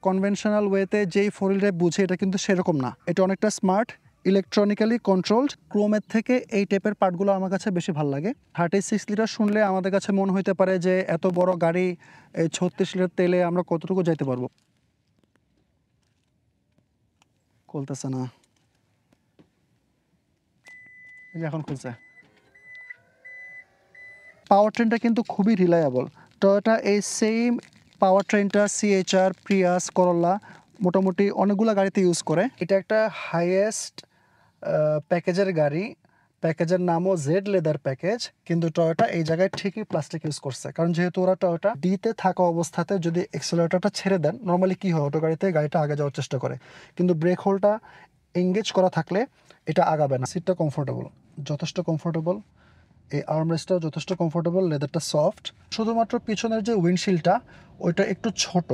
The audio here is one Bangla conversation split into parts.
কনভেনশনাল ওয়েতে যেই ফোর হুইল ড্রাইভ বুঝে এটা কিন্তু সেরকম না। এটা অনেকটা স্মার্ট, ইলেকট্রনিক্যালি কন্ট্রোলড। ক্রোমের থেকে এই টাইপের পার্টগুলো আমার কাছে বেশি ভালো লাগে। 36 লিটার শুনলে আমাদের কাছে মনে হইতে পারে যে এত বড় গাড়ি, এই 36 লিটার তেলে আমরা কতটুকু যাইতে পারবো। খুলতেছে না, এই যে এখন খুলছে। পাওয়ার ট্রেনটা কিন্তু খুবই রিলায়েবল। টয়োটা এই সেম পাওয়ার ট্রেনটা সিএইচআর, প্রিয়াস, করোলা মোটামুটি অনেকগুলো গাড়িতে ইউজ করে। এটা একটা হাইয়েস্ট প্যাকেজের গাড়ি। প্যাকেজের নামও জেড লেদার প্যাকেজ, কিন্তু টয়োটা এই জায়গায় ঠিকই প্লাস্টিক ইউজ করছে, কারণ যেহেতু ওরা টয়োটা ডিতে থাকা অবস্থাতে যদি এক্সেলারেটরটা ছেড়ে দেন, নর্মালি কী হয়, অটো গাড়িতে গাড়িটা আগে যাওয়ার চেষ্টা করে, কিন্তু ব্রেক হোলটা এঙ্গেজ করা থাকলে এটা আগাবে না। সিটটা কমফোর্টেবল, যথেষ্ট কমফোর্টেবল। এই আর্মরেস্টটাও যথেষ্ট কমফোর্টেবল, লেদারটা সফট। শুধুমাত্র পিছনের যে উইন্ডশিল্ডটা ওইটা একটু ছোট,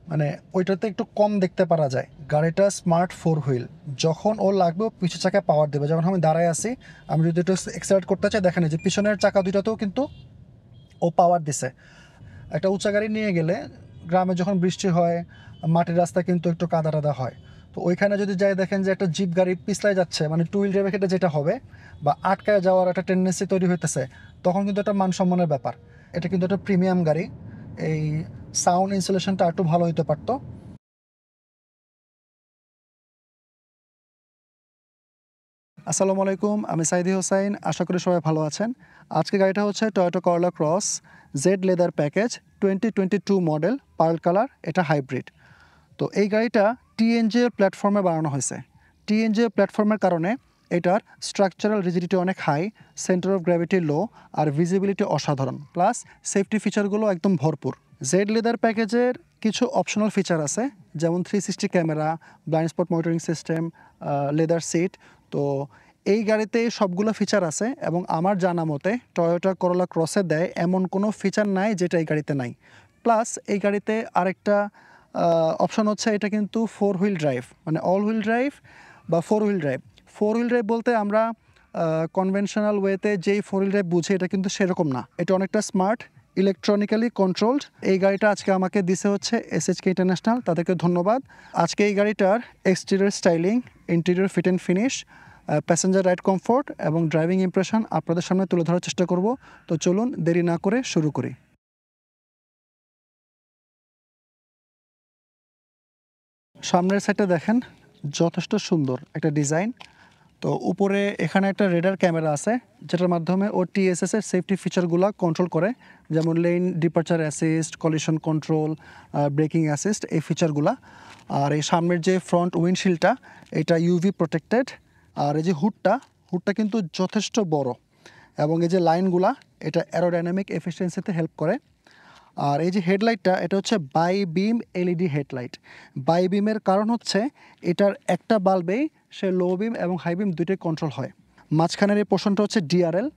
মানে ওইটাতে একটু কম দেখতে পারা যায়। গাড়িটা স্মার্ট ফোর হুইল, যখন ও লাগবে ও পিছু চাকায় পাওয়ার দেবে। যেমন আমি দাঁড়ায় আছি, আমি যদি একটু এক্সেলারেট করতে চাই, দেখেন যে পিছনের চাকা দুইটাতেও কিন্তু ও পাওয়ার দিছে। একটা উঁচা গাড়ি নিয়ে গেলে গ্রামে যখন বৃষ্টি হয়, মাটির রাস্তা কিন্তু একটু কাদা টাদা হয়, তো ওইখানে যদি যাই দেখেন যে একটা জিপ গাড়ি পিছলায় যাচ্ছে, মানে টু হুইল ড্রাইভের ক্ষেত্রে যেটা হবে, বা আটকায় যাওয়ার একটা টেন্ডেন্সি তৈরি হইতেছে, তখন কিন্তু একটা মান সম্মানের ব্যাপার। এটা কিন্তু একটা প্রিমিয়াম গাড়ি, এই সাউন্ড ইনসুলেশনটা একটু ভালো হইতে পারতো। আসসালামু আলাইকুম, আমি সাইদি হোসাইন, আশা করি সবাই ভালো আছেন। আজকে গাড়িটা হচ্ছে Toyota Corolla Cross Z leather package 2022 model, pearl colour. এটা হাইব্রিড। তো এই গাড়িটা টিএনজি এর প্ল্যাটফর্মে বানানো হয়েছে। টিএনজি এর প্ল্যাটফর্মের কারণে এটার স্ট্রাকচারাল রিজিডিটি অনেক high, centre of gravity low, আর ভিজিবিলিটি অসাধারণ, প্লাস সেফটি ফিচারগুলো একদম ভরপুর। জেড লেদার প্যাকেজের কিছু অপশনাল ফিচার আছে, যেমন 360 camera, blind spot monitoring system, leather seat. তো এই গাড়িতে সবগুলো ফিচার আছে, এবং আমার জানা মতে টয়োটা করোলা ক্রসে দেয় এমন কোনো ফিচার নাই যেটা এই গাড়িতে নাই। প্লাস এই গাড়িতে আরেকটা অপশন হচ্ছে, এটা কিন্তু ফোর হুইল ড্রাইভ, মানে অল হুইল ড্রাইভ বা four wheel drive. Four wheel drive বলতে আমরা কনভেনশনাল ওয়েতে যেই ফোর হুইল ড্রাইভ বুঝি এটা কিন্তু সেরকম না। এটা অনেকটা স্মার্ট, ইলেকট্রনিক্যালি কন্ট্রোলড। এই গাড়িটা আজকে আমাকে দিছে হচ্ছে এসএচকে ইন্টারন্যাশনাল, তাদেরকে ধন্যবাদ। আজকে এই গাড়িটার exterior styling, interior fit and finish, passenger ride comfort এবং ড্রাইভিং ইমপ্রেশন আপনাদের সামনে তুলে ধরার চেষ্টা করব। তো চলুন দেরি না করে শুরু করি। সামনের সাইডটা দেখেন, যথেষ্ট সুন্দর একটা ডিজাইন। তো উপরে এখানে একটা রেডার ক্যামেরা আছে, যেটার মাধ্যমে ও টিএসএস এর সেফটি ফিচারগুলো কন্ট্রোল করে, যেমন lane departure assist, collision control, breaking assist, এই ফিচারগুলো। আর এই সামনের যে ফ্রন্ট উইন্ডশিল্ডটা, এটা ইউভি প্রোটেক্টেড। আর এই যে হুডটা কিন্তু যথেষ্ট বড়, এবং এই যে লাইনগুলা, এটা অ্যারোডাইনামিক এফিসিয়েন্সিতে হেল্প করে। আর এই যে হেডলাইটটা, এটা হচ্ছে bi beam LED headlight. Bi বিমের কারণ হচ্ছে এটার একটা বাল্বেই সে লো বিম এবং হাই বিম দুইটাই কন্ট্রোল হয়। মাঝখানের এই পোর্শনটা হচ্ছে ডিআরএল।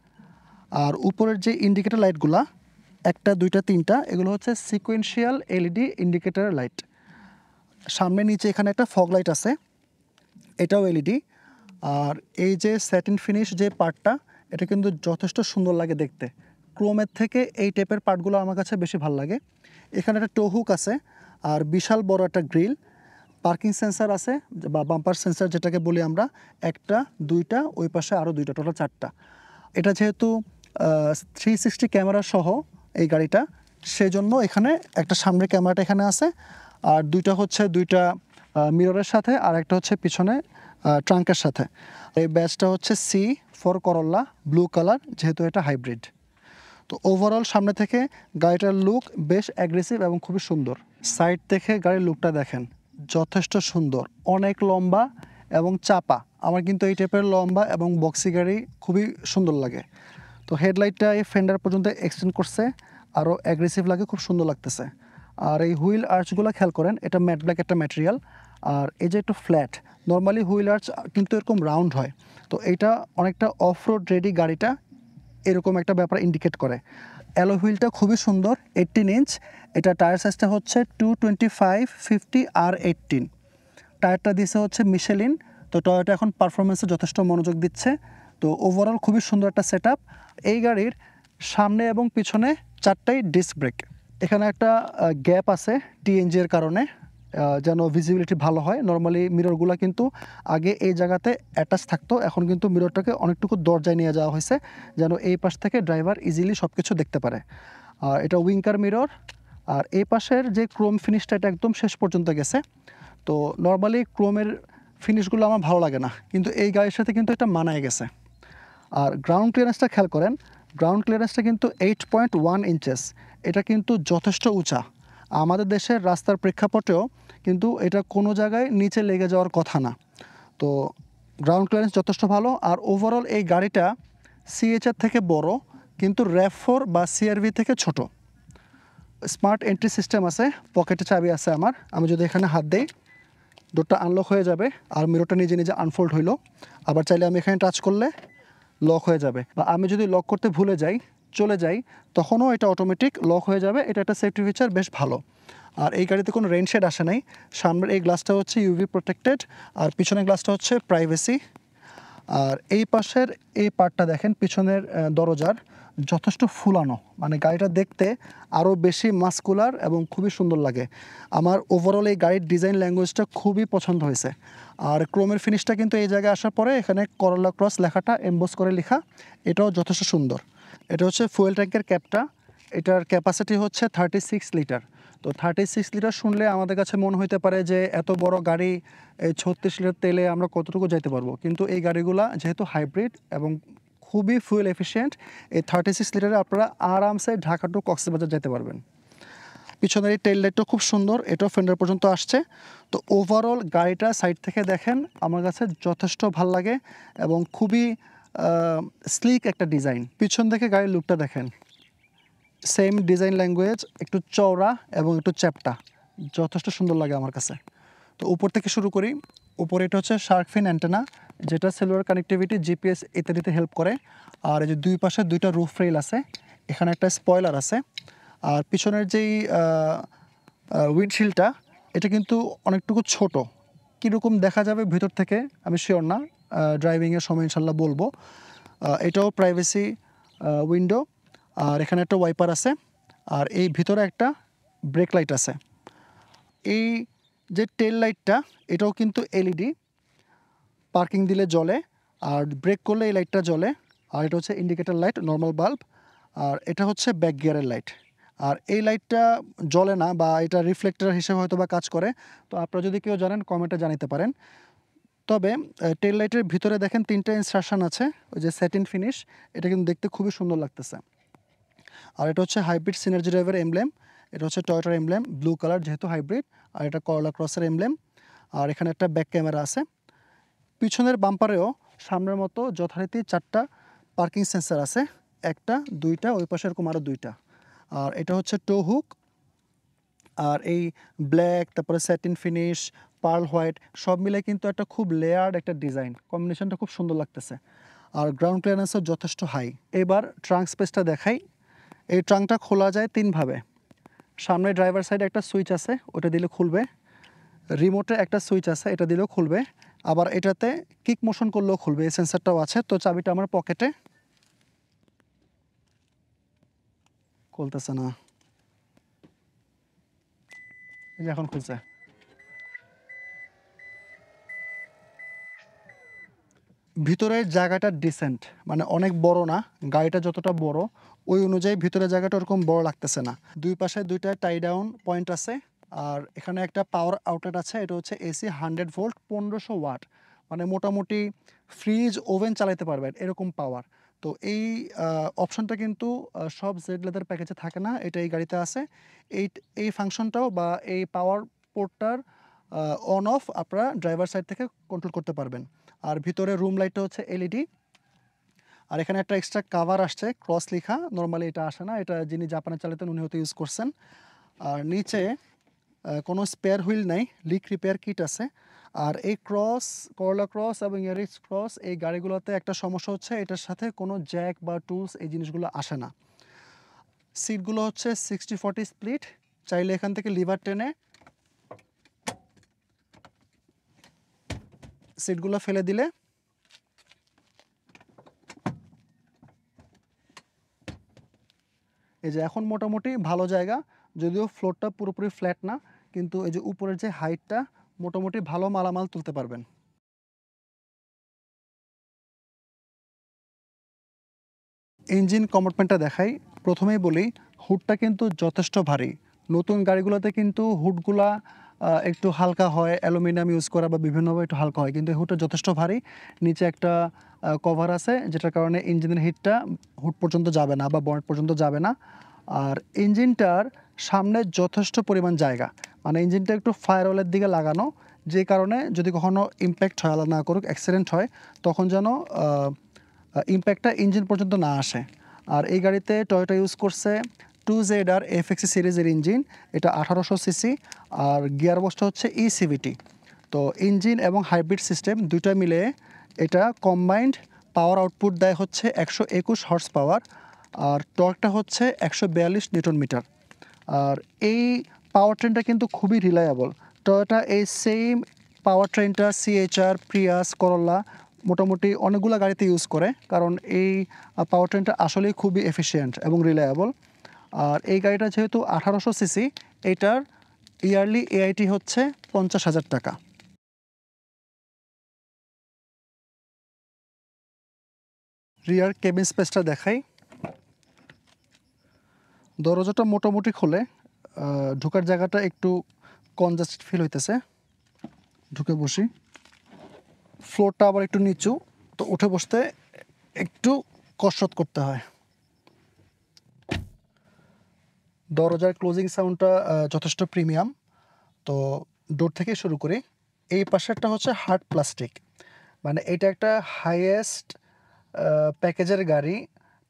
আর উপরের যে ইন্ডিকেটর লাইটগুলা, একটা, দুইটা, তিনটা, এগুলো হচ্ছে সিকোয়েন্সিয়াল এলইডি ইন্ডিকেটর লাইট। সামনে নিচে এখানে একটা ফগ লাইট আছে, এটাও এলইডি। আর এই যে স্যাটিন ফিনিশ যে পার্টটা, এটা কিন্তু যথেষ্ট সুন্দর লাগে দেখতে। ক্রোমের থেকে এই টাইপের পার্টগুলো আমার কাছে বেশি ভালো লাগে। এখানে একটা টো হুক আছে, আর বিশাল বড় একটা গ্রিল। পার্কিং সেন্সার আছে, বা বাম্পার সেন্সার যেটাকে বলি আমরা, একটা, দুইটা, ওই পাশে আরও দুইটা, টোটাল চারটা। এটা যেহেতু 360 ক্যামেরা সহ এই গাড়িটা, সেজন্য এখানে একটা সামনের ক্যামেরাটা এখানে আছে, আর দুইটা মিররের সাথে, আর একটা হচ্ছে পিছনে ট্রাঙ্কের সাথে। এই ব্যাচটা হচ্ছে C for Corolla, blue colour, যেহেতু এটা হাইব্রিড। তো ওভারঅল সামনে থেকে গাড়িটার লুক বেশ অ্যাগ্রেসিভ এবং খুবই সুন্দর। সাইড থেকে গাড়ির লুকটা দেখেন, যথেষ্ট সুন্দর, অনেক লম্বা এবং চাপা। আমার কিন্তু এই টাইপের লম্বা এবং বক্সি গাড়ি খুবই সুন্দর লাগে। তো হেডলাইটটা এই ফেন্ডার পর্যন্ত এক্সটেন্ড করছে, আরও অ্যাগ্রেসিভ লাগে, খুব সুন্দর লাগতেছে। আর এই হুইল আর্চগুলো খেয়াল করেন, এটা ম্যাট ব্ল্যাক একটা ম্যাটেরিয়াল। আর এই যে একটু ফ্ল্যাট, নর্মালি হুইল আর্চ কিন্তু এরকম রাউন্ড হয়, তো এইটা অনেকটা অফ রোড রেডি গাড়িটা এরকম একটা ব্যাপার ইন্ডিকেট করে। অ্যালো হুইলটা খুবই সুন্দর, 18 ইঞ্চ। এটা টায়ার সাইজটা হচ্ছে 225/50 R18। টায়ারটা দিছে হচ্ছে মিশেলিন। তো টয়োটা এখন পারফরমেন্সে যথেষ্ট মনোযোগ দিচ্ছে। তো ওভারঅল খুবই সুন্দর একটা সেট আপ। এই গাড়ির সামনে এবং পিছনে চারটাই ডিস্ক ব্রেক। এখানে একটা গ্যাপ আছে টিএনজি এর কারণে, যেন ভিজিবিলিটি ভালো হয়। নর্মালি মিররগুলো কিন্তু আগে এই জায়গাতে অ্যাটাচ থাকতো, এখন কিন্তু মিররটাকে অনেকটুকু দরজায় নিয়ে যাওয়া হয়েছে যেন এই পাশ থেকে ড্রাইভার ইজিলি সব কিছু দেখতে পারে। আর এটা উইঙ্কার মিরর। আর এই পাশের যে ক্রোম ফিনিশটা এটা একদম শেষ পর্যন্ত গেছে। তো নর্মালি ক্রোমের ফিনিশগুলো আমার ভালো লাগে না, কিন্তু এই গাড়ির সাথে কিন্তু এটা মানায় গেছে। আর গ্রাউন্ড ক্লিয়ারেন্সটা খেয়াল করেন, গ্রাউন্ড ক্লিয়ারেন্সটা কিন্তু 8.1 ইঞ্চেস। এটা কিন্তু যথেষ্ট উঁচা। আমাদের দেশের রাস্তার প্রেক্ষাপটেও কিন্তু এটা কোনো জায়গায় নিচে লেগে যাওয়ার কথা না। তো গ্রাউন্ড ক্লিয়ারেন্স যথেষ্ট ভালো। আর ওভারঅল এই গাড়িটা সিএচআর থেকে বড়, কিন্তু RAV4 বা সিআরভি থেকে ছোট। স্মার্ট এন্ট্রি সিস্টেম আছে, পকেটে চাবি আছে আমার। আমি যদি এখানে হাত দেই, ডোরটা আনলক হয়ে যাবে আর মিররটা নিজে নিজে আনফোল্ড হইলো। আবার চাইলে আমি এখানে টাচ করলে লক হয়ে যাবে, বা আমি যদি লক করতে ভুলে যাই, চলে যাই, তখনও এটা অটোমেটিক লক হয়ে যাবে। এটা একটা সেফটি ফিচার, বেশ ভালো। আর এই গাড়িতে কোনো রেইনশেড আসে নাই। সামনের এই গ্লাসটা হচ্ছে ইউভি প্রোটেক্টেড, আর পিছনের গ্লাসটা হচ্ছে প্রাইভেসি। আর এই পাশের এই পার্টটা দেখেন, পিছনের দরজার যথেষ্ট ফুলানো, মানে গাড়িটা দেখতে আরও বেশি মাস্কুলার এবং খুবই সুন্দর লাগে। আমার ওভারঅল এই গাড়ির ডিজাইন ল্যাঙ্গুয়েজটা খুবই পছন্দ হয়েছে। আর ক্রোমের ফিনিশটা কিন্তু এই জায়গায় আসার পরে এখানে করলা ক্রস লেখাটা এমবোস করে লেখা, এটাও যথেষ্ট সুন্দর। এটা হচ্ছে ফুয়েল ট্যাঙ্কের ক্যাপটা। এটার ক্যাপাসিটি হচ্ছে 36 লিটার। তো 36 লিটার শুনলে আমাদের কাছে মনে হইতে পারে যে এত বড় গাড়ি, এই 36 লিটার তেলে আমরা কতটুকু যেতে পারবো, কিন্তু এই গাড়িগুলা যেহেতু হাইব্রিড এবং খুবই ফুয়েল এফিশিয়েন্ট, এই 36 লিটারে আপনারা আরামসে ঢাকা টু কক্সবাজার যেতে পারবেন। পিছনের এই টেল লাইটটা খুব সুন্দর, এটাও ফেন্ডার পর্যন্ত আসছে। তো ওভারঅল গাড়িটা সাইড থেকে দেখেন আমার কাছে যথেষ্ট ভাল লাগে এবং খুবই স্লিক একটা ডিজাইন। পিছন থেকে গাড়ির লুকটা দেখেন, সেম ডিজাইন ল্যাঙ্গুয়েজ, একটু চওড়া এবং একটু চ্যাপ্টা, যথেষ্ট সুন্দর লাগে আমার কাছে। তো উপর থেকে শুরু করি। উপরে এটা হচ্ছে শার্ক ফিন অ্যান্টেনা, যেটা সেলুলার কানেক্টিভিটি, জিপিএস ইত্যাদিতে হেল্প করে। আর এই যে দুই পাশে দুইটা রুফ রেল আছে, এখানে একটা স্পয়লার আছে। আর পিছনের যেই উইন্ডশিল্ডটা, এটা কিন্তু অনেকটুকু ছোট। কীরকম দেখা যাবে ভিতর থেকে আমি শিওর না, ড্রাইভিংয়ের সময় ইনশাল্লাহ বলবো। এটাও প্রাইভেসি উইন্ডো। আর এখানে একটা ওয়াইপার আছে, আর এই ভিতরে একটা ব্রেক লাইট আছে। এই যে টেল লাইটটা, এটাও কিন্তু এলইডি, পার্কিং দিলে জ্বলে, আর ব্রেক করলে এই লাইটটা জ্বলে। আর এটা হচ্ছে ইন্ডিকেটর লাইট, নর্মাল বাল্ব। আর এটা হচ্ছে ব্যাক গিয়ারের লাইট। আর এই লাইটটা জ্বলে না, বা এটা রিফ্লেক্টর হিসেবে হয়তো বা কাজ করে। তো আপনারা যদি কেউ জানেন কমেন্টে জানাতে পারেন। তবে টেল লাইটের ভিতরে দেখেন 3টা ইনস্ট্রাকশন আছে, ওই যে স্যাটিন ফিনিশ, এটা কিন্তু দেখতে খুবই সুন্দর লাগতেছে। আর এটা হচ্ছে হাইব্রিড সিনার্জি ড্রাইভার এমব্লেম। এটা হচ্ছে টয়োটার এমব্লেম, ব্লু কালার যেহেতু হাইব্রিড। আর এটা করলা ক্রসের এমব্লেম। আর এখানে একটা ব্যাক ক্যামেরা আছে। পিছনের বাম্পারেও সামনের মতো যথারীতি 4টা পার্কিং সেন্সার আছে, 1টা 2টা, ওই পাশে এরকম আরও 2টা। আর এটা হচ্ছে টো হুক। আর এই ব্ল্যাক, তারপরে স্যাটিন ফিনিশ, পার্ল হোয়াইট সব মিলে কিন্তু একটা খুব লেয়ার্ড একটা ডিজাইন, কম্বিনেশনটা খুব সুন্দর লাগতেছে। আর গ্রাউন্ড ক্লিয়ারেন্সও যথেষ্ট হাই। এবার ট্রাঙ্ক স্পেসটা দেখাই। এই ট্রাঙ্কটা খোলা যায় 3ভাবে। সামনে ড্রাইভার সাইডে একটা সুইচ আছে, ওটা দিলে খুলবে। রিমোটে একটা সুইচ আছে, এটা দিলেও খুলবে। আবার এটাতে কিক মোশন করলেও খুলবে, এই সেন্সারটাও আছে। তো চাবিটা আমার পকেটে, খুলতেছে না, এই যে এখন খুলছে। ভিতরের জায়গাটা ডিসেন্ট, মানে অনেক বড় না, গাড়িটা যতটা বড় ওই অনুযায়ী ভিতরের জায়গাটা ওরকম বড় লাগতেছে না। দুই পাশে 2টা টাই ডাউন পয়েন্ট আছে। আর এখানে একটা পাওয়ার আউটলেট আছে, এটা হচ্ছে এসি 100 ভোল্ট 1500 ওয়াট, মানে মোটামুটি ফ্রিজ ওভেন চালাতে পারবেন এরকম পাওয়ার। তো এই অপশনটা কিন্তু সব জেড লেদার প্যাকেজে থাকে না, এটা এই গাড়িতে আছে। এই এই ফাংশনটাও বা এই পাওয়ার পোর্টটার অন অফ আপনারা ড্রাইভার সাইড থেকে কন্ট্রোল করতে পারবেন। আর ভিতরে রুম লাইটটা হচ্ছে এলইডি। আর এখানে একটা এক্সট্রা কাভার আসছে, ক্রস লেখা, নর্মালি এটা আসে না, এটা যিনি জাপানে চালাতেন উনি হয়তো ইউজ করছেন। আর নিচে কোনো স্পেয়ার হুইল নাই, লিক রিপেয়ার কিট আছে। আর এই ক্রস, করলা ক্রস এবং ইয়ারিস ক্রস এই গাড়িগুলোতে একটা সমস্যা হচ্ছে, এটার সাথে কোনো জ্যাক বা টুলস এই জিনিসগুলো আসে না। সিটগুলো হচ্ছে 60-40 স্প্লিট, চাইলে এখান থেকে লিভার টেনে সিটগুলো ফেলে দিলে এই যে এখন মোটামুটি ভালো জায়গা, যদিও ফ্লোরটা পুরোপুরি ফ্ল্যাট না, কিন্তু এই যে উপরের যে হাইটটা মোটামুটি ভালো মালামাল তুলতে পারবেন। ইঞ্জিন কম্পার্টমেন্টটা দেখাই। প্রথমেই বলি হুডটা কিন্তু যথেষ্ট ভারী। নতুন গাড়িগুলোতে কিন্তু হুডগুলা একটু হালকা হয়, অ্যালুমিনিয়াম ইউজ করা বা বিভিন্নভাবে একটু হালকা হয়, কিন্তু এই হুডটা যথেষ্ট ভারী। নিচে একটা কভার আছে যেটার কারণে ইঞ্জিনের হিটটা হুড পর্যন্ত যাবে না বা বনেট পর্যন্ত যাবে না। আর ইঞ্জিনটার সামনে যথেষ্ট পরিমাণ জায়গা, মানে ইঞ্জিনটা একটু ফায়ারওয়ালের দিকে লাগানো, যে কারণে যদি কখনো ইম্প্যাক্ট হয়, আল্লাহ না করুক অ্যাক্সিডেন্ট হয়, তখন যেন ইম্প্যাক্টটা ইঞ্জিন পর্যন্ত না আসে। আর এই গাড়িতে টয়োটা ইউজ করছে 2ZR FXE সিরিজের ইঞ্জিন, এটা 1800 সিসি, আর গিয়ার বক্সটা হচ্ছে ইসিভিটি। তো ইঞ্জিন এবং হাইব্রিড সিস্টেম দুইটা মিলে এটা কম্বাইন্ড পাওয়ার আউটপুট দেয় হচ্ছে 121 হর্স পাওয়ার, আর টর্কটা হচ্ছে 142 নিউটন মিটার। আর এই পাওয়ার ট্রেনটা কিন্তু খুবই রিলায়েবল। টয়োটা এই সেম পাওয়ার ট্রেনটা সিএইচআর, প্রিয়াস, করোলা মোটামুটি অনেকগুলো গাড়িতে ইউজ করে, কারণ এই পাওয়ার ট্রেনটা আসলেই খুবই এফিশিয়েন্ট এবং রিলায়েবল। আর এই গাড়িটা যেহেতু 1800 সিসি, এটার ইয়ারলি এআইটি হচ্ছে 50,000 টাকা। রিয়ার কেবিন স্পেসটা দেখাই। দরজাটা মোটামুটি খোলে, ঢোকার জায়গাটা একটু কনজাস্টেড ফিল হইতেছে। ঢুকে বসি, ফ্লোরটা আবার একটু নিচু, তো উঠে বসতে একটু কসরত করতে হয়। দরজার ক্লোজিং সাউন্ডটা যথেষ্ট প্রিমিয়াম। তো ডোর থেকে শুরু করি। এই পাশেরটা হচ্ছে হার্ড প্লাস্টিক, মানে এটা একটা হাইয়েস্ট প্যাকেজের গাড়ি।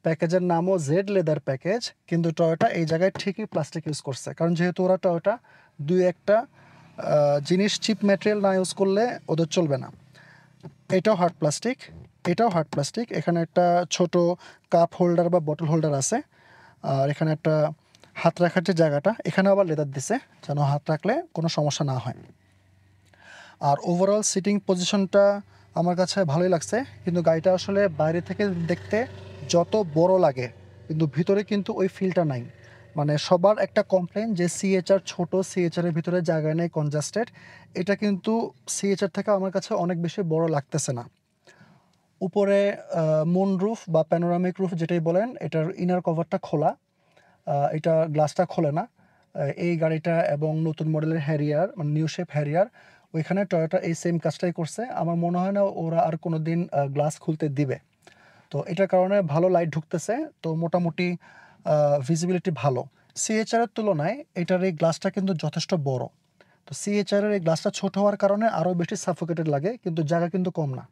প্যাকেজের নামও জেড লেদার প্যাকেজ, কিন্তু টয়োটা এই জায়গায় ঠিকই প্লাস্টিক ইউজ করছে, কারণ যেহেতু ওরা টয়োটা দুই একটা জিনিস চিপ ম্যাটেরিয়াল না ইউজ করলে ওদের চলবে না। এটাও হার্ড প্লাস্টিক, এটাও হার্ড প্লাস্টিক। এখানে একটা ছোট কাপ হোল্ডার বা বটল হোল্ডার আছে, আর এখানে একটা হাত রাখার যে জায়গাটা, এখানে আবার লেদার দিছে যেন হাত রাখলে কোনো সমস্যা না হয়। আর ওভারঅল সিটিং পজিশনটা আমার কাছে ভালোই লাগছে, কিন্তু গাড়িটা আসলে বাইরে থেকে দেখতে যত বড় লাগে, কিন্তু ভিতরে কিন্তু ওই ফিলটা নাই। মানে সবার একটা কমপ্লেন যে সিএচআর ছোট, সিএচআরের ভিতরে জায়গা নেই, কনজাস্টেড। এটা কিন্তু সিএচআর থেকে আমার কাছে অনেক বেশি বড় লাগতেছে না। উপরে মুন রুফ বা প্যানোরামিক রুফ যেটাই বলেন, এটার ইনার কভারটা খোলা, এটা গ্লাসটা খোলে না। এই গাড়িটা এবং নতুন মডেলের হ্যারিয়ার, মানে নিউ শেপ হ্যারিয়ার, ওইখানে টয়োটা এই সেম কাজটাই করছে। আমার মনে হয় না ওরা আর কোনো দিন গ্লাস খুলতে দিবে। তো এটার কারণে ভালো লাইট ঢুকতেছে, তো মোটামুটি ভিজিবিলিটি ভালো। সিএচআরের তুলনায় এটার এই গ্লাসটা কিন্তু যথেষ্ট বড়। তো সিএচআরের এই গ্লাসটা ছোট হওয়ার কারণে আরও বেশি সাফোকেটেড লাগে, কিন্তু জায়গা কিন্তু কম না।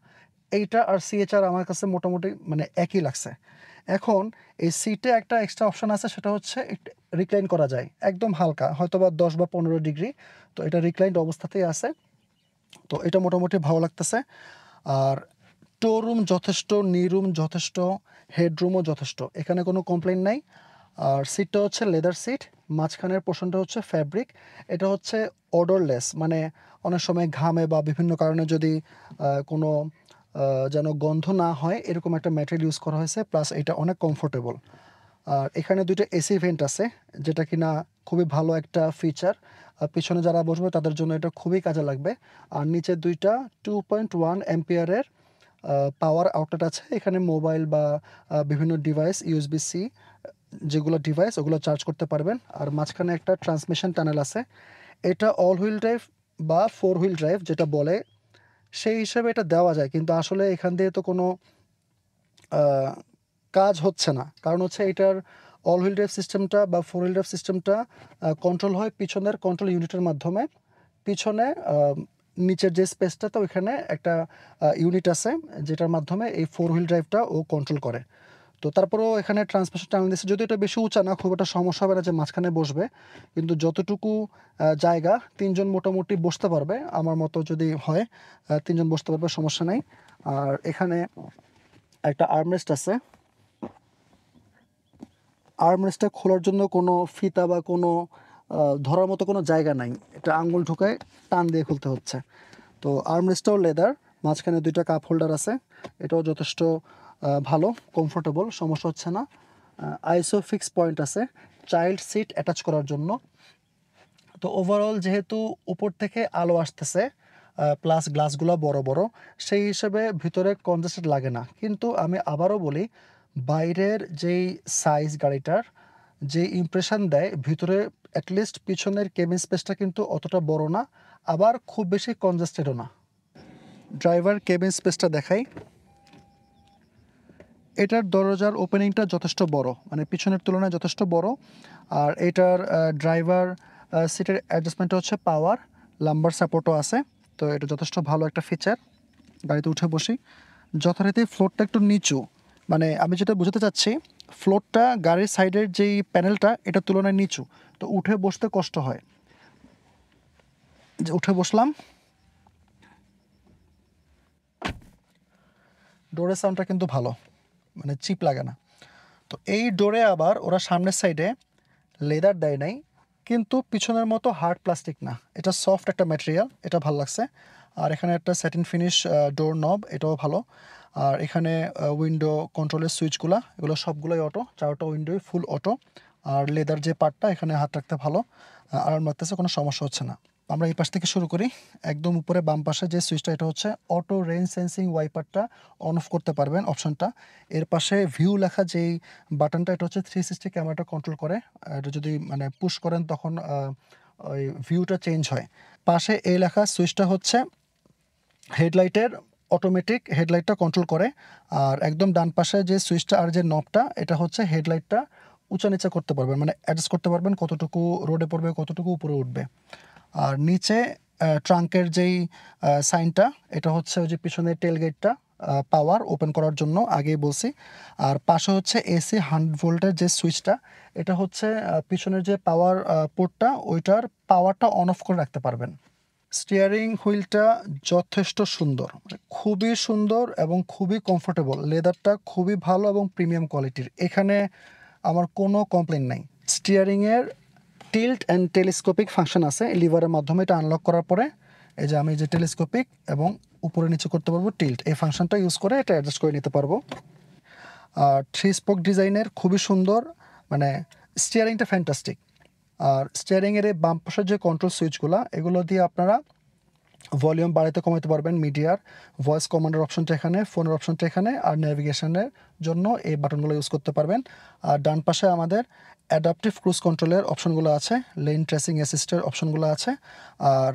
এইটা আর সিএচআর আমার কাছে মোটামুটি মানে একই লাগছে। এখন এই সিটে একটা এক্সট্রা অপশন আছে, সেটা হচ্ছে রিক্লাইন করা যায় একদম হালকা, হয়তো বা 10 বা 15 ডিগ্রি। তো এটা রিক্লাইন্ড অবস্থাতেই আছে, তো এটা মোটামুটি ভালো লাগতেছে। আর টোরুম যথেষ্ট, নিরুম যথেষ্ট, হেডরুমও যথেষ্ট, এখানে কোনো কমপ্লেন নাই। আর সিটটা হচ্ছে লেদার সিট, মাঝখানের পোর্শনটা হচ্ছে ফ্যাব্রিক। এটা হচ্ছে অডরলেস, মানে অনেক সময় ঘামে বা বিভিন্ন কারণে যদি কোনো যেন গন্ধ না হয় এরকম একটা ম্যাটেরিয়াল ইউজ করা হয়েছে, প্লাস এটা অনেক কমফোর্টেবল। আর এখানে দুইটা এসি ভেন্ট আছে, যেটা কিনা খুবই ভালো একটা ফিচার। পিছনে যারা বসবে তাদের জন্য এটা খুবই কাজে লাগবে। আর নিচে দুইটা 2.1 অ্যাম্পিয়ারের পাওয়ার আউটলেট আছে, এখানে মোবাইল বা বিভিন্ন ডিভাইস USB-C যেগুলো ডিভাইস ওগুলো চার্জ করতে পারবেন। আর মাঝখানে একটা ট্রান্সমিশন টানেল আছে। এটা অল হুইল ড্রাইভ বা 4 হুইল ড্রাইভ যেটা বলে, সেই হিসাবে এটা দেওয়া যায়, কিন্তু আসলে এখান দিয়ে তো কোনো আহ, কাজ হচ্ছে না। কারণ হচ্ছে এটার অল হুইল ড্রাইভ সিস্টেমটা বা 4 হুইল ড্রাইভ সিস্টেমটা কন্ট্রোল হয় পিছনের কন্ট্রোল ইউনিটের মাধ্যমে। পিছনে নিচের যে স্পেসটাতে ওইখানে একটা ইউনিট আছে, যেটার মাধ্যমে এই 4 হুইল ড্রাইভটা ও কন্ট্রোল করে। তো তারপরেও এখানে ট্রান্সমিশন টানেল দিচ্ছে, যদিও এটা বেশি উঁচা না, খুব একটা সমস্যা হবে না যে মাঝখানে বসবে, কিন্তু যতটুকু জায়গা 3 জন মোটামুটি বসতে পারবে আমার মতো যদি হয়, 3 জন বসতে পারবে, সমস্যা নাই। আর এখানে একটা আর্মরেস্ট আছে। আর্মরেস্টটা খোলার জন্য কোনো ফিতা বা কোনো ধরার মতো কোনো জায়গা নাই, এটা আঙ্গুল ঢুকায় টান দিয়ে খুলতে হচ্ছে। তো আর্মরেস্টটাও লেদার, মাঝখানে দুইটা কাপ হোল্ডার আছে, এটাও যথেষ্ট ভালো, কমফোর্টেবল, সমস্যা হচ্ছে না। আইসো ফিক্স পয়েন্ট আছে চাইল্ড সিট অ্যাটাচ করার জন্য। তো ওভারঅল যেহেতু উপর থেকে আলো আসতেছে প্লাস গ্লাসগুলো বড় বড়, সেই হিসেবে ভিতরে কনজেস্টেড লাগে না। কিন্তু আমি আবারও বলি, বাইরের যেই সাইজ গাড়িটার যে ইমপ্রেশন দেয়, ভিতরে অ্যাটলিস্ট পিছনের কেবিন স্পেসটা কিন্তু অতটা বড় না, আবার খুব বেশি কনজেস্টেডও না। ড্রাইভার কেবিন স্পেসটা দেখাই। এটার দরজার ওপেনিংটা যথেষ্ট বড়, মানে পিছনের তুলনায় যথেষ্ট বড়। আর এটার ড্রাইভার সিটের অ্যাডজাস্টমেন্টটা হচ্ছে পাওয়ার, লাম্বার সাপোর্টও আছে। তো এটা যথেষ্ট ভালো একটা ফিচার। গাড়িতে উঠে বসি, যথারীতি ফ্লোরটা একটু নিচু, মানে আমি যেটা বোঝাতে চাচ্ছি, ফ্লোরটা গাড়ির সাইডের যেই প্যানেলটা এটার তুলনায় নিচু, তো উঠে বসতে কষ্ট হয়। যে উঠে বসলাম, ডোরের সাউন্ডটা কিন্তু ভালো, মানে চিপ লাগে না। তো এই ডোরে আবার ওরা সামনের সাইডে লেদার দেয় নাই, কিন্তু পিছনের মতো হার্ড প্লাস্টিক না, এটা সফট একটা ম্যাটেরিয়াল, এটা ভালো লাগছে। আর এখানে একটা স্যাটিন ফিনিশ ডোর নব, এটাও ভালো। আর এখানে উইন্ডো কন্ট্রোলের সুইচগুলো, এগুলো সবগুলোই অটো, চারটা উইন্ডোই ফুল অটো। আর লেদার যে পার্টটা, এখানে হাত রাখতে ভালো, আরাম লাগতেছে, কোনো সমস্যা হচ্ছে না। আমরা এই পাশ থেকে শুরু করি। একদম উপরে বাম পাশে যে সুইচটা, এটা হচ্ছে অটো রেইন সেন্সিং ওয়াইপারটা অন অফ করতে পারবেন অপশনটা। এর পাশে ভিউ লেখা যেই বাটনটা, এটা হচ্ছে 360 ক্যামেরাটা কন্ট্রোল করে। এটা যদি মানে পুশ করেন তখন ওই ভিউটা চেঞ্জ হয়। পাশে এই লেখা সুইচটা হচ্ছে হেডলাইটের অটোমেটিক হেডলাইটটা কন্ট্রোল করে। আর একদম ডান পাশে যে সুইচটা আর যে নবটা, এটা হচ্ছে হেডলাইটটা উঁচা নিচা করতে পারবেন, মানে অ্যাডজাস্ট করতে পারবেন কতটুকু রোডে পড়বে, কতটুকু উপরে উঠবে। আর নিচে ট্রাঙ্কের যেই সাইনটা, এটা হচ্ছে ওই যে পিছনের টেলগেটটা, পাওয়ার ওপেন করার জন্য, আগেই বলছি। আর পাশে হচ্ছে এসি 100 ভোল্টের যে সুইচটা, এটা হচ্ছে পিছনের যে পাওয়ার পোর্টটা, ওইটার পাওয়ারটা অন অফ করে রাখতে পারবেন। স্টিয়ারিং হুইলটা যথেষ্ট সুন্দর, মানে খুবই সুন্দর এবং খুবই কমফোর্টেবল। লেদারটা খুবই ভালো এবং প্রিমিয়াম কোয়ালিটির, এখানে আমার কোনো কমপ্লেন নাই। স্টিয়ারিংয়ের টিল্ট অ্যান্ড টেলিস্কোপিক ফাংশন আছে, লিভারের মাধ্যমে এটা আনলক করার পরে এই যে আমি যে টেলিস্কোপিক এবং উপরে নিচে করতে পারবো টিল্ট, এই ফাংশনটা ইউজ করে এটা অ্যাডজাস্ট করে নিতে পারবো। আর 3 স্পোক ডিজাইনের, খুবই সুন্দর, মানে স্টিয়ারিংটা ফ্যান্টাস্টিক। আর স্টিয়ারিংয়ের এই বাম পাশের যে কন্ট্রোল সুইচগুলো, এগুলো দিয়ে আপনারা ভলিউম বাড়াতে কমাতে পারবেন, মিডিয়ার ভয়েস কমান্ডের অপশনটা এখানে, ফোনের অপশনটা এখানে, আর নেভিগেশনের জন্য এই বাটনগুলো ইউজ করতে পারবেন। আর ডান পাশে আমাদের অ্যাডাপটিভ ক্রুজ কন্ট্রোলের অপশনগুলো আছে, লেন ট্রেসিং অ্যাসিস্টের অপশনগুলো আছে। আর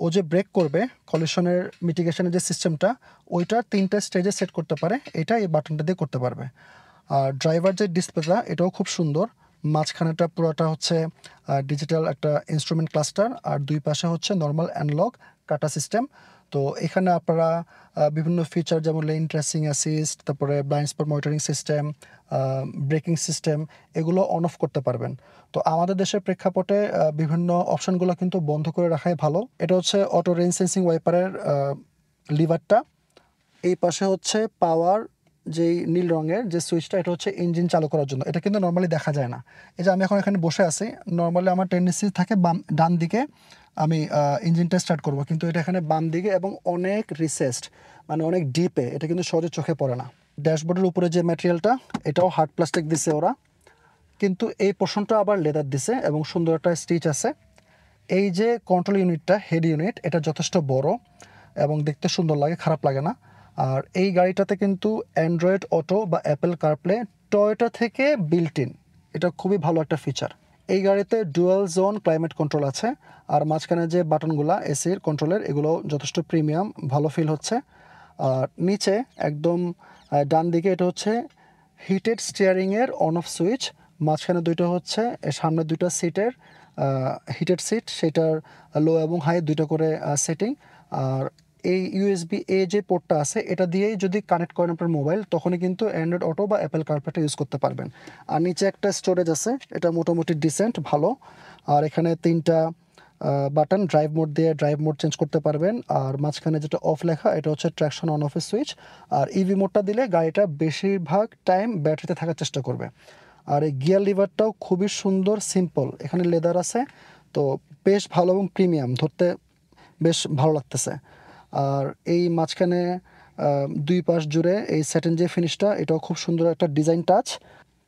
ও যে ব্রেক করবে, কলিশনের মিটিগেশনের যে সিস্টেমটা, ওইটা 3টা স্টেজে সেট করতে পারে, এটা এই বাটনটা দিয়ে করতে পারবে। আর ড্রাইভার যে ডিসপ্লেটা, এটাও খুব সুন্দর। মাঝখানেটা পুরোটা হচ্ছে ডিজিটাল একটা ইনস্ট্রুমেন্ট ক্লাস্টার, আর দুই পাশে হচ্ছে নর্মাল অ্যানালগ কাটা সিস্টেম। তো এখানে আপনারা বিভিন্ন ফিচার যেমন লেন ট্রেসিং অ্যাসিস্ট, তারপরে blind spot monitoring system, braking system, এগুলো অন অফ করতে পারবেন। তো আমাদের দেশের প্রেক্ষাপটে বিভিন্ন অপশনগুলো কিন্তু বন্ধ করে রাখাই ভালো। এটা হচ্ছে অটো রেইন সেন্সিং ওয়াইপারের লিভারটা। এই পাশে হচ্ছে পাওয়ার, যেই নীল রঙের যে সুইচটা, এটা হচ্ছে ইঞ্জিন চালু করার জন্য, এটা কিন্তু নর্মালি দেখা যায় না। এই যে আমি এখন এখানে বসে আছি, নর্মালি আমার টেন্ডেন্সি থাকে ডান দিকে আমি ইঞ্জিনটা স্টার্ট করব, কিন্তু এটা এখানে বাম দিকে এবং অনেক রিসেসড, মানে অনেক ডিপে, এটা কিন্তু সহজে চোখে পড়ে না। ড্যাশবোর্ডের উপরে যে ম্যাটেরিয়ালটা, এটাও হার্ড প্লাস্টিক দিছে ওরা, কিন্তু এই পোর্শনটা আবার লেদার দিছে এবং সুন্দর একটা স্টিচ আছে। এই যে কন্ট্রোল ইউনিটটা, হেড ইউনিট, এটা যথেষ্ট বড় এবং দেখতে সুন্দর লাগে, খারাপ লাগে না। আর এই গাড়িটাতে কিন্তু অ্যান্ড্রয়েড অটো বা অ্যাপেল কারপ্লে টয়োটা থেকে বিল্ট ইন, এটা খুবই ভালো একটা ফিচার। এই গাড়িতে ডুয়াল জোন ক্লাইমেট কন্ট্রোল আছে। আর মাঝখানে যে বাটনগুলো এসির কন্ট্রোলের, এগুলো যথেষ্ট প্রিমিয়াম, ভালো ফিল হচ্ছে। আর নিচে একদম ডান দিকে, এটা হচ্ছে হিটেড স্টিয়ারিংয়ের অন অফ সুইচ। মাঝখানে দুইটা হচ্ছে সামনে দুইটা সিটের হিটেড সিট, সেটার লো এবং হাই দুইটা করে সেটিং। আর এই ইউএসবি এ যে পোর্টটা আছে, এটা দিয়েই যদি কানেক্ট করেন আপনার মোবাইল, তখনই কিন্তু অ্যান্ড্রয়েড অটো বা অ্যাপেল কারপ্লেটা ইউজ করতে পারবেন। আর নিচে একটা স্টোরেজ আছে, এটা মোটামুটি ডিসেন্ট ভালো। আর এখানে 3টা বাটন, ড্রাইভ মোড দিয়ে ড্রাইভ মোড চেঞ্জ করতে পারবেন। আর মাঝখানে যেটা অফ লেখা, এটা হচ্ছে ট্র্যাকশন অন অফের সুইচ। আর ইভি মোডটা দিলে গাড়িটা বেশিরভাগ টাইম ব্যাটারিতে থাকার চেষ্টা করবে। আর এই গিয়ার লিভারটাও খুবই সুন্দর, সিম্পল, এখানে লেদার আছে, তো বেশ ভালো এবং প্রিমিয়াম, ধরতে বেশ ভালো লাগতেছে। আর এই মাঝখানে দুই পাশ জুড়ে এই স্যাটিন যে ফিনিশটা, এটাও খুব সুন্দর একটা ডিজাইন টাচ।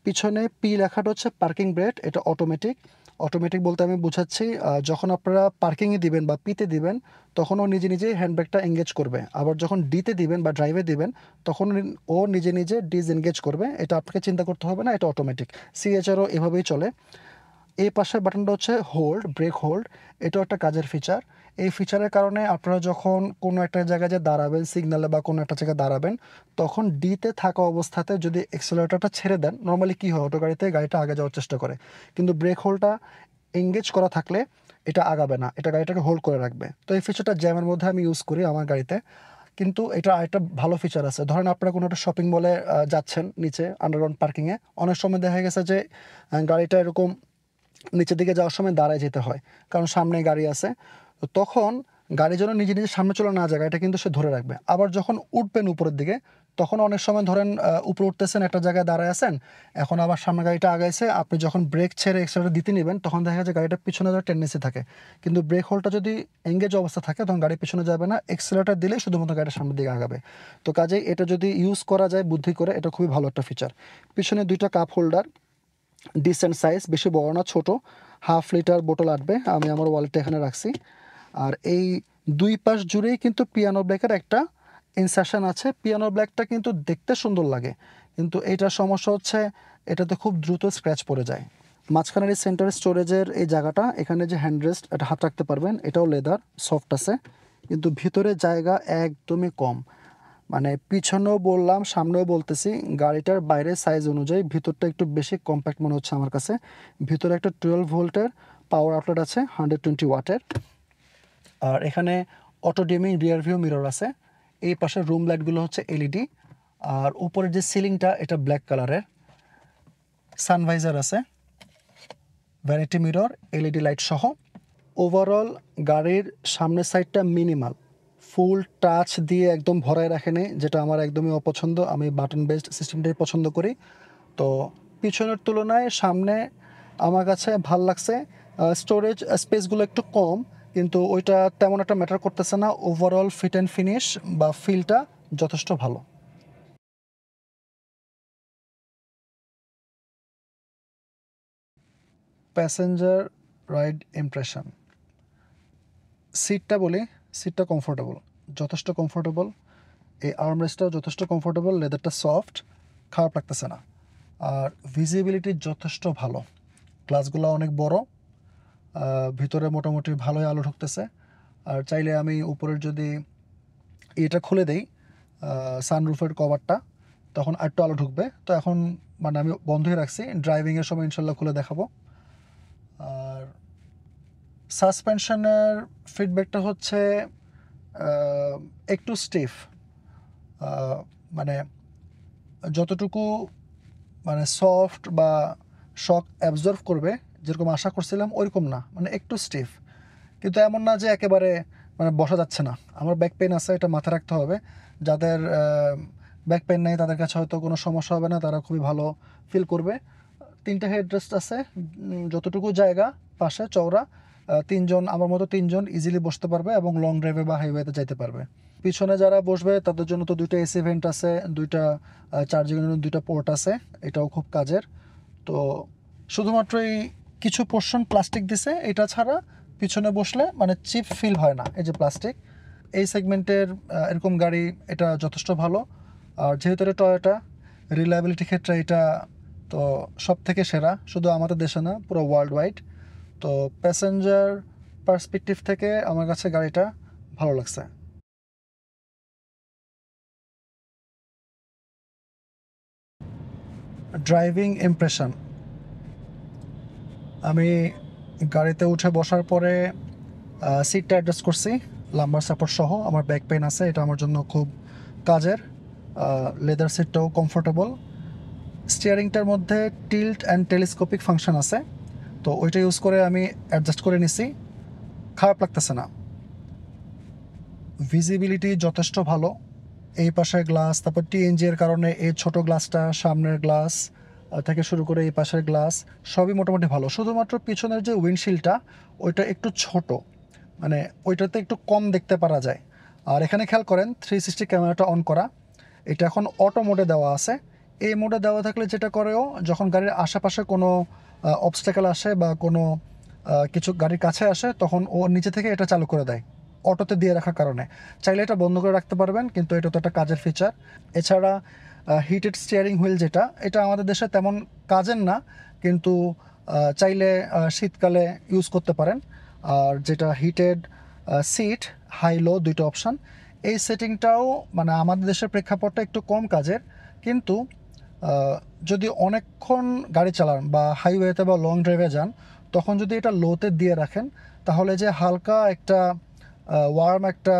পিছনে পি লেখাটা হচ্ছে পার্কিং ব্রেক, এটা অটোমেটিক। অটোমেটিক বলতে আমি বোঝাচ্ছি যখন আপনারা পার্কিংয়ে দিবেন বা পিতে দিবেন তখন ও নিজে নিজেই হ্যান্ডব্রেকটা এঙ্গেজ করবে, আবার যখন ডিতে দিবেন বা ড্রাইভে দিবেন তখন ও নিজে নিজে ডিসএনগেজ করবে। এটা আপনাকে চিন্তা করতে হবে না, এটা অটোমেটিক। সিএচআরও এভাবেই চলে। এই পাশের বাটনটা হচ্ছে হোল্ড, ব্রেক হোল্ড। এটাও একটা কাজের ফিচার। এই ফিচারের কারণে আপনারা যখন কোনো একটা জায়গায় যে দাঁড়াবেন, সিগন্যালে বা কোনো একটা জায়গায় দাঁড়াবেন, তখন ডিতে থাকা অবস্থাতে যদি এক্সেলারেটরটা ছেড়ে দেন, নর্মালি কী হয়, অটো গাড়িতে গাড়িটা আগে যাওয়ার চেষ্টা করে, কিন্তু ব্রেক হোল্ডটা এঙ্গেজ করা থাকলে এটা আগাবে না, এটা গাড়িটাকে হোল্ড করে রাখবে। তো এই ফিচারটা জ্যামের মধ্যে আমি ইউজ করি আমার গাড়িতে। কিন্তু এটা আরেকটা ভালো ফিচার আছে, ধরেন আপনারা কোনো একটা শপিং মলে যাচ্ছেন নিচে আন্ডারগ্রাউন্ড পার্কিংয়ে, অনেক সময় দেখা গেছে যে গাড়িটা এরকম নিচের দিকে যাওয়ার সময় দাঁড়ায় যেতে হয়, কারণ সামনে গাড়ি আছে। তো তখন গাড়ি যেন নিজে নিজে সামনে চলে না যায়, এটা কিন্তু সে ধরে রাখবে। আবার যখন উঠবেন উপরের দিকে, তখন অনেক সময় ধরেন উপরে উঠতেছেন, একটা জায়গায় দাঁড়ায় আছেন, এখন আবার সামনে গাড়িটা আগাইছে, আপনি যখন ব্রেক ছেড়ে এক্সেলারেটর দিতে নেবেন তখন দেখা যায় গাড়িটা পিছনে যাওয়ার টেন্ডেন্সি থাকে। কিন্তু ব্রেক হোল্ডটা যদি এঙ্গেজ অবস্থা থাকে তখন গাড়ি পিছনে যাবে না, এক্সেলারেটর দিলেই শুধুমাত্র গাড়িটা সামনের দিকে আগাবে। তো কাজেই এটা যদি ইউজ করা যায় বুদ্ধি করে, এটা খুবই ভালো একটা ফিচার। পিছনে দুইটা কাপ হোল্ডার, ডিসেন্ট সাইজ, বেশি বড় না, ছোট, 1/2 লিটার বোতল আটবে। আমি আমার ওয়ালেটটা এখানে রাখছি। আর এই দুই পাশ জুড়েই কিন্তু পিয়ানো ব্ল্যাকের একটা ইনসার্শন আছে। পিয়ানো ব্ল্যাকটা কিন্তু দেখতে সুন্দর লাগে, কিন্তু এইটার সমস্যা হচ্ছে এটাতে খুব দ্রুত স্ক্র্যাচ পড়ে যায়। মাঝখানের এই সেন্টার স্টোরেজের এই জায়গাটা, এখানে যে হ্যান্ডরেস্ট, এটা হাত রাখতে পারবেন, এটাও লেদার, সফট আছে, কিন্তু ভিতরে জায়গা একদমই কম। মানে পিছনেও বললাম, সামনেও বলতেছি, গাড়িটার বাইরের সাইজ অনুযায়ী ভিতরটা একটু বেশি কম্প্যাক্ট মনে হচ্ছে আমার কাছে। ভিতরে একটা 12 ভোল্টের পাওয়ার আউটলেট আছে, 120 ওয়াটের। আর এখানে auto dimming rear view mirror আছে। এই পাশের রুম লাইটগুলো হচ্ছে এলইডি। আর উপরের যে সিলিংটা, এটা ব্ল্যাক কালারের। সানভাইজার আছে, ভ্যানিটি মিরর, এলইডি লাইট সহ। ওভারঅল গাড়ির সামনের সাইডটা মিনিমাল, ফুল টাচ দিয়ে একদম ভরায় রাখেনি, যেটা আমার একদমই অপছন্দ। আমি বাটন বেসড সিস্টেমটাই পছন্দ করি। তো পিছনের তুলনায় সামনে আমার কাছে ভাল লাগছে। স্টোরেজ স্পেসগুলো একটু কম, কিন্তু ওইটা তেমন একটা ম্যাটার করতেছে না। ওভারঅল ফিট অ্যান্ড ফিনিশ বা ফিলটা যথেষ্ট ভালো। প্যাসেঞ্জার রাইড ইমপ্রেশন, সিটটা বলি, সিটটা কমফোর্টেবল, যথেষ্ট কমফোর্টেবল। এই আর্মরেস্টটাও যথেষ্ট কমফোর্টেবল, লেদারটা সফট, খারাপ লাগতেছে না। আর ভিজিবিলিটি যথেষ্ট ভালো, গ্লাসগুলো অনেক বড়, ভিতরে মোটামুটি ভালোই আলো ঢুকতেছে। আর চাইলে আমি উপরের যদি এটা খুলে দেই, সানরুফের কভারটা, তখন আরেকটু আলো ঢুকবে। তো এখন মানে আমি বন্ধই রাখছি, ড্রাইভিংয়ের সময় ইনশাল্লাহ খুলে দেখাবো। আর সাসপেনশনের ফিডব্যাকটা হচ্ছে একটু স্টিফ, মানে যতটুকু মানে সফট বা শক অ্যাবজর্ভ করবে যেরকম আশা করছিলাম ওইরকম না, মানে একটু স্টিফ। কিন্তু এমন না যে একেবারে মানে বসা যাচ্ছে না। আমার ব্যাক পেন আছে, এটা মাথায় রাখতে হবে। যাদের ব্যাক পেন নেই তাদের কাছে হয়তো কোনো সমস্যা হবে না, তারা খুবই ভালো ফিল করবে। 3টা হেডরেস্ট আছে, যতটুকু জায়গা পাশে চওড়া, তিনজন, আমার মতো তিনজন ইজিলি বসতে পারবে এবং লং ড্রাইভে বা হাইওয়েতে যাইতে পারবে। পিছনে যারা বসবে তাদের জন্য তো 2টা এসি ভেন্ট আছে, 2টা চার্জিংয়ের জন্য 2টা পোর্ট আছে, এটাও খুব কাজের। তো শুধুমাত্র এই কিছু পোর্শন প্লাস্টিক দিছে, এটা ছাড়া পিছনে বসলে মানে চিপ ফিল হয় না। এই যে প্লাস্টিক, এই সেগমেন্টের এরকম গাড়ি এটা যথেষ্ট ভালো। আর যেহেতু এটা টয়োটা, রিলায়েবিলিটির ক্ষেত্রে এটা তো সব থেকে সেরা, শুধু আমাদের দেশে না, পুরো ওয়ার্ল্ড ওয়াইড। তো প্যাসেঞ্জার পার্সপেক্টিভ থেকে আমার কাছে গাড়িটা ভালো লাগছে। ড্রাইভিং ইমপ্রেশন, আমি গাড়িতে উঠে বসার পরে সিটটা অ্যাডজাস্ট করছি লাম্বার সাপোর্ট সহ। আমার ব্যাক পেন আছে, এটা আমার জন্য খুব কাজের। Leather সিটটাও comfortable. স্টিয়ারিংটার মধ্যে টিল্ট অ্যান্ড টেলিস্কোপিক ফাংশন আছে, তো ওইটা ইউজ করে আমি অ্যাডজাস্ট করে নিছি, খারাপ লাগতেছে না। ভিজিবিলিটি যথেষ্ট ভালো। এই পাশের গ্লাস, তারপর টিএনজি এর কারণে এই ছোট গ্লাসটা, সামনের গ্লাস থেকে শুরু করে এই পাশের গ্লাস সবই মোটামুটি ভালো। শুধুমাত্র পিছনের যে উইন্ডশিল্ডটা ওইটা একটু ছোট, মানে ওইটাতে একটু কম দেখতে পারা যায়। আর এখানে খেয়াল করেন 360 ক্যামেরাটা অন করা, এটা এখন অটো মোডে দেওয়া আছে। এই মোডে দেওয়া থাকলে যেটা করেও, যখন গাড়ির আশেপাশে কোনো অবস্ট্যাকল আসে বা কোনো কিছু গাড়ির কাছে আসে, তখন ও নিচে থেকে এটা চালু করে দেয় অটোতে দিয়ে রাখার কারণে। চাইলে এটা বন্ধ করে রাখতে পারবেন, কিন্তু এটা তো একটা কাজের ফিচার। এছাড়া হিটেড স্টিয়ারিং হুইল যেটা, এটা আমাদের দেশে তেমন কাজের না, কিন্তু চাইলে শীতকালে ইউজ করতে পারেন। আর যেটা হিটেড সিট, হাই লো দুইটা অপশান, এই সেটিংটাও মানে আমাদের দেশের প্রেক্ষাপটটা একটু কম কাজের, কিন্তু যদি অনেকক্ষণ গাড়ি চালান বা হাইওয়েতে বা লং ড্রাইভে যান, তখন যদি এটা লোতে দিয়ে রাখেন, তাহলে যে হালকা একটা ওয়ার্ম একটা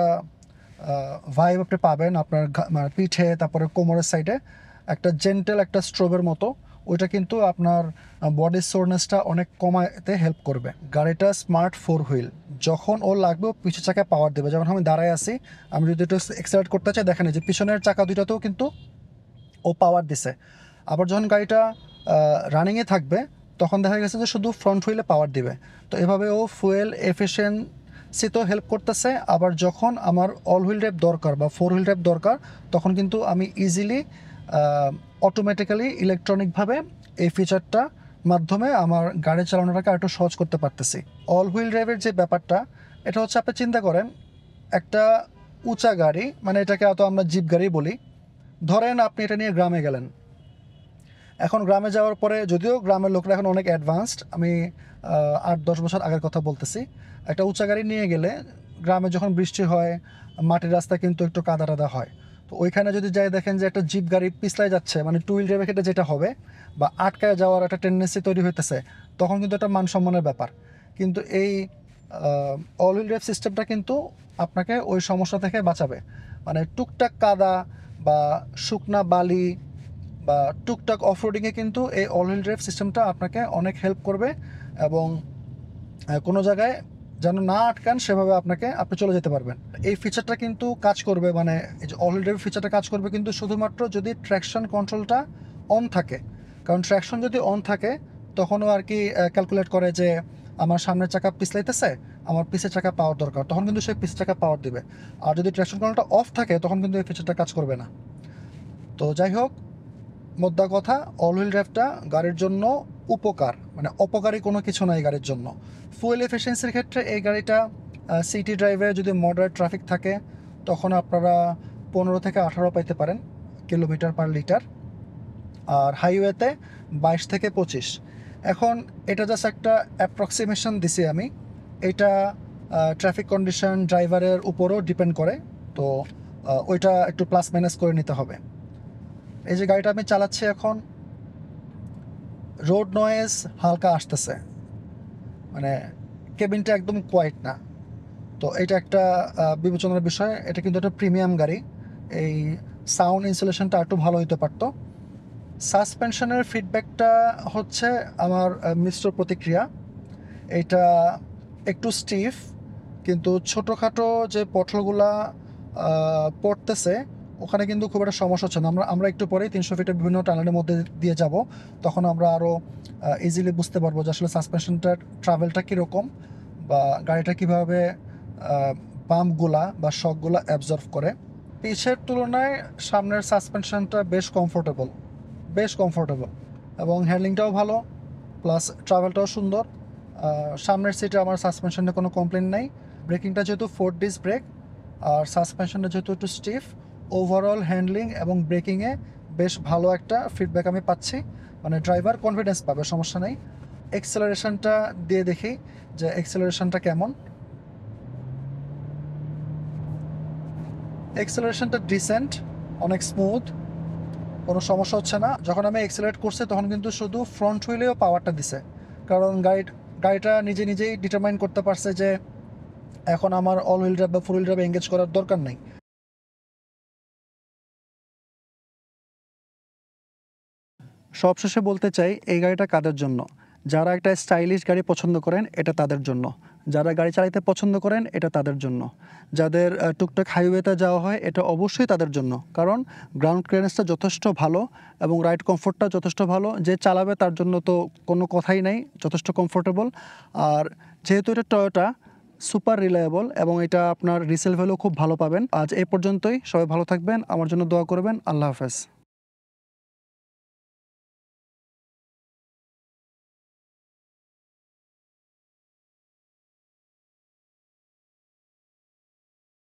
ভাইব আপনি পাবেন আপনার মানে পিঠে, তারপরে কোমরের সাইডে একটা জেন্টেল একটা স্ট্রোবের মতো, ওইটা কিন্তু আপনার বডি সোরনেসটা অনেক কমাতে হেল্প করবে। গাড়িটা স্মার্ট 4 হুইল, যখন ও লাগবে পিছু চাকায় পাওয়ার দেবে। যেমন আমি দাঁড়ায় আছি, আমি যদি একটু এক্সেলারেট করতে চাই, দেখেন যে পিছনের চাকা দুইটাতেও কিন্তু ও পাওয়ার দিছে। আবার যখন গাড়িটা রানিংয়ে থাকবে, তখন দেখা গেছে যে শুধু ফ্রন্ট হুইলে পাওয়ার দিবে। তো এভাবে ও ফুয়েল এফিসিয়েন্সিতেও হেল্প করতেছে। আবার যখন আমার অল হুইল ড্রাইভ দরকার বা 4 হুইল ড্রাইভ দরকার, তখন কিন্তু আমি ইজিলি অটোমেটিক্যালি ইলেকট্রনিকভাবে এই ফিচারটা মাধ্যমে আমার গাড়ি চালানোটাকে আরেকটু সহজ করতে পারতেছি। অল হুইল ড্রাইভের যে ব্যাপারটা, এটা হচ্ছে আপনি চিন্তা করেন একটা উঁচা গাড়ি, মানে এটাকে হয়তো আমরা জিপ গাড়ি বলি। ধরেন আপনি এটা নিয়ে গ্রামে গেলেন। এখন গ্রামে যাওয়ার পরে, যদিও গ্রামের লোকরা এখন অনেক অ্যাডভান্সড, আমি 8-10 বছর আগের কথা বলতেছি, একটা উঁচা গাড়ি নিয়ে গেলে গ্রামে যখন বৃষ্টি হয়, মাটির রাস্তা কিন্তু একটু কাদা টাদা হয়। তো ওইখানে যদি যাই দেখেন যে একটা জিপ গাড়ি পিছলায় যাচ্ছে, মানে টু হুইল ড্রাইভের ক্ষেত্রে যেটা হবে, বা আটকায় যাওয়ার একটা টেন্ডেন্সি তৈরি হইতেছে, তখন কিন্তু একটা মান সম্মানের ব্যাপার। কিন্তু এই অল হুইল ড্রাইভ সিস্টেমটা কিন্তু আপনাকে ওই সমস্যা থেকে বাঁচাবে। মানে টুকটাক কাদা বা শুকনা বালি বা টুকটাক অফরোডিংয়ে কিন্তু এই অল হুইল ড্রাইভ সিস্টেমটা আপনাকে অনেক হেল্প করবে, এবং কোনো জায়গায় যেন না আটকান সেভাবে আপনি চলে যেতে পারবেন। এই ফিচারটা কিন্তু কাজ করবে, মানে এই যে অল হুইল ড্রাইভ ফিচারটা কাজ করবে কিন্তু শুধুমাত্র যদি ট্র্যাকশন কন্ট্রোলটা অন থাকে। কারণ ট্র্যাকশন যদি অন থাকে, তখনও আর কি ক্যালকুলেট করে যে আমার সামনের চাকা পিছলাইতেছে, আমার পিছের চাকা পাওয়ার দরকার, তখন কিন্তু সেই পিছের চাকা পাওয়ার দিবে। আর যদি ট্র্যাকশন কন্ট্রোলটা অফ থাকে, তখন কিন্তু এই ফিচারটা কাজ করবে না। তো যাই হোক, মোদ্দা কথা, অল হুইল ড্রাইভটা গাড়ির জন্য উপকার, মানে অপকারী কোনো কিছু নাই গাড়ির জন্য। ফুয়েল এফিসিয়েন্সির ক্ষেত্রে এই গাড়িটা সিটি ড্রাইভে যদি মডারেট ট্রাফিক থাকে, তখন আপনারা 15 থেকে 18 পাইতে পারেন কিলোমিটার পার লিটার, আর হাইওয়েতে 22 থেকে 25। এখন এটা জাস্ট একটা অ্যাপ্রক্সিমেশন দিছি আমি, এটা ট্রাফিক কন্ডিশন ড্রাইভারের উপরও ডিপেন্ড করে। তো ওইটা একটু প্লাস মাইনাস করে নিতে হবে। এই যে গাড়িটা আমি চালাচ্ছি এখন, রোড নয়েজ হালকা আসতেছে, মানে কেবিনটা একদম কোয়াইট না। তো এটা একটা বিবেচনার বিষয়। এটা কিন্তু একটা প্রিমিয়াম গাড়ি, এই সাউন্ড ইনসুলেশনটা একটু ভালো হতে পারতো। সাসপেনশনের ফিডব্যাকটা হচ্ছে আমার মিশ্র প্রতিক্রিয়া। এটা একটু স্টিফ, কিন্তু ছোটোখাটো যে পটলগুলা পড়তেছে, ওখানে কিন্তু খুব একটা সমস্যা হচ্ছে না। আমরা একটু পরেই 300 ফিটের বিভিন্ন টানেলের মধ্যে দিয়ে যাব, তখন আমরা আরও ইজিলি বুঝতে পারবো যে আসলে সাসপেনশনটার ট্রাভেলটা কীরকম, বা গাড়িটা কীভাবে বাম্পগুলা বা শকগুলা অ্যাবজর্ভ করে। পিছের তুলনায় সামনের সাসপেনশনটা বেশ কমফোর্টেবল, এবং হ্যান্ডলিংটাও ভালো, প্লাস ট্রাভেলটাও সুন্দর। সামনের সিটে আমার সাসপেনশনে কোনো কমপ্লেন নাই। ব্রেকিংটা যেহেতু 4 ডিস্ক ব্রেক, আর সাসপেনশনটা যেহেতু একটু স্টিফ, ওভারঅল হ্যান্ডলিং এবং ব্রেকিংয়ে বেশ ভালো একটা ফিডব্যাক আমি পাচ্ছি। মানে ড্রাইভার কনফিডেন্স পাবে, সমস্যা নেই। এক্সেলারেশনটা দিয়ে দেখি যে এক্সেলারেশনটা কেমন। এক্সেলারেশনটা ডিসেন্ট, অনেক স্মুথ, কোনো সমস্যা হচ্ছে না। যখন আমি এক্সেলারেট করছি, তখন কিন্তু শুধু ফ্রন্ট হুইলেও পাওয়ারটা দিছে, কারণ গাড়িটা নিজেই ডিটারমাইন করতে পারছে যে এখন আমার অল হুইল ড্রাইভ বা 4 হুইল ড্রাইভ এঙ্গেজ করার দরকার নেই। সবশেষে বলতে চাই, এই গাড়িটা কাদের জন্য? যারা একটা স্টাইলিশ গাড়ি পছন্দ করেন, এটা তাদের জন্য। যারা গাড়ি চালাতে পছন্দ করেন, এটা তাদের জন্য। যাদের টুকটাক হাইওয়েতে যাওয়া হয়, এটা অবশ্যই তাদের জন্য। কারণ গ্রাউন্ড ক্লিয়ারেন্সটা যথেষ্ট ভালো এবং রাইড কমফোর্টটা যথেষ্ট ভালো। যে চালাবে তার জন্য তো কোনো কথাই নাই, যথেষ্ট কমফোর্টেবল। আর যেহেতু এটা টয়োটা, সুপার রিলায়েবল, এবং এটা আপনার রিসেল ভ্যালু খুব ভালো পাবেন। আজ এই পর্যন্তই। সবাই ভালো থাকবেন, আমার জন্য দোয়া করবেন। আল্লাহ হাফেজ।